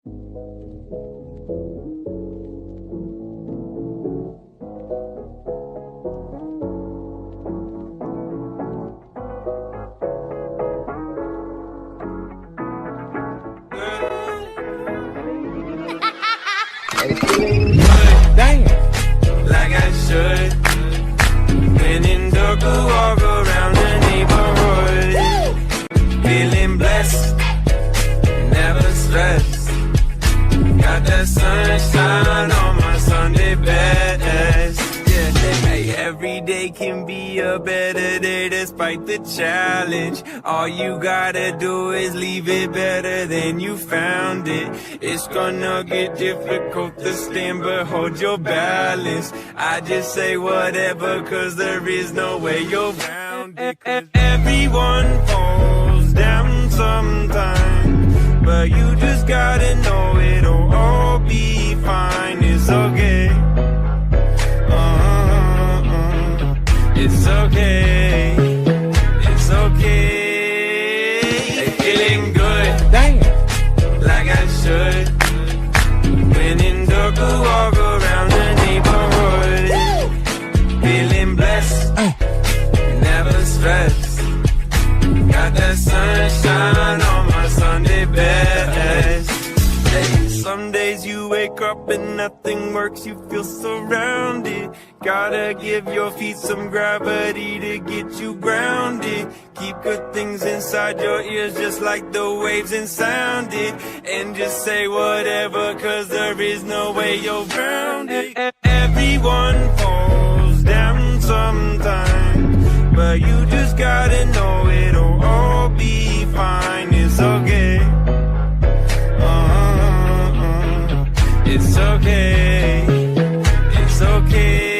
Damn. Like I should. When in dark, I walk around the neighborhood. Feeling blessed, never stressed. Got that sunshine on my Sunday best. Yeah, hey, every day can be a better day despite the challenge. All you gotta do is leave it better than you found it. It's gonna get difficult to stand, but hold your balance. I just say whatever, cause there is no way you're around it. Everyone falls down sometime, but you just gotta know it'll all be fine. It's okay. It's okay. It's okay. Hey, feeling good. Damn. Like I should. When in dark, I walk around the neighborhood. Feeling blessed, never stressed. Got that sunshine on my Sunday best. Hey, some days you wake up and nothing works, you feel surrounded. Gotta give your feet some gravity to get you grounded. Keep good things inside your ears just like the waves and sound it. And just say whatever, cause there is no way you're grounded. Everyone falls down sometime, but you just gotta know it'll all be fine. It's okay. It's okay. It's okay.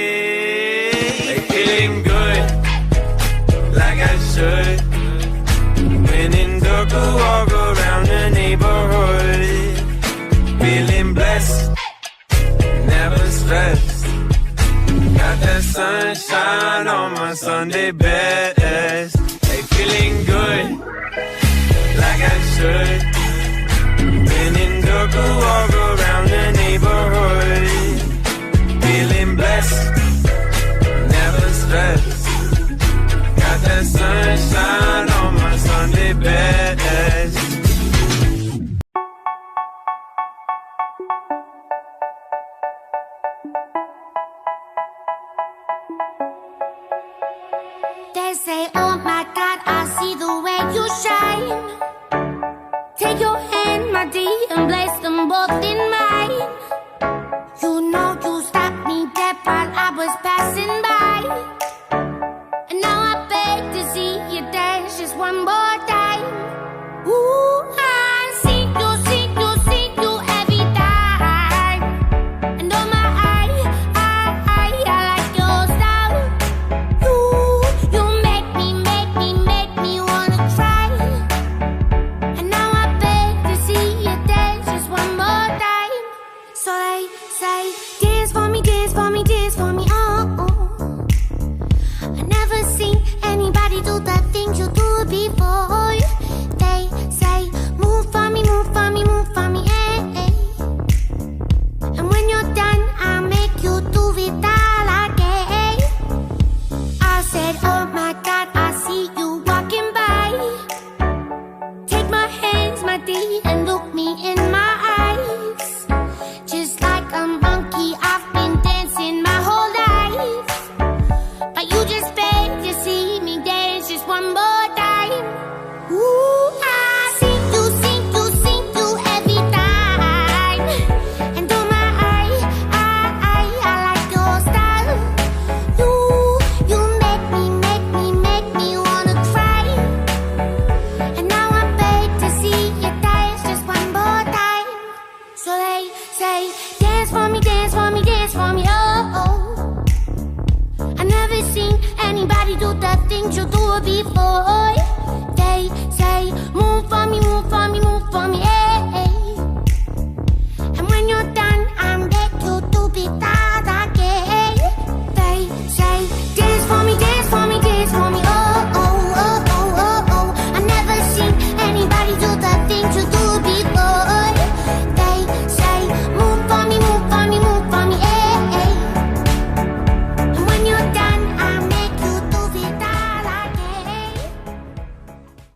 Hey, feeling good, like I should. When in dark, I walk around the neighborhood. Feeling blessed, never stressed. Got that sunshine on my Sunday best. Hey, feeling good, like I should. When in dark, I walk around the neighborhood. Feeling blessed, never stressed. Got that sunshine on my Sunday best. They say, oh my God, I see the way you shine. Take your hand, my dear, and place them both in mine. You know you stopped me dead while I was passing by. And now I beg to see you dance just one more time. Ooh, I see you every time. And oh my, I like your style. You make me wanna try. And now I beg to see you dance just one more time. So they say, dance for me, oh, oh. I never seen anybody do the things you do before. They say, move for me, eh, eh. And when you're done, I'll make you do it all again. I said, oh my God, I see you walking by. Take my hands, my dear, and look me in my eyes. Just like a monkey, I've been dancing my whole life. But you just beg to see me dance just one more time. Ooh, I see you every time. And oh my, I like your style. You make me wanna cry. And now I beg to see you dance just one more time. So they say, dance for me, oh, oh. I never seen anybody do the things you do before.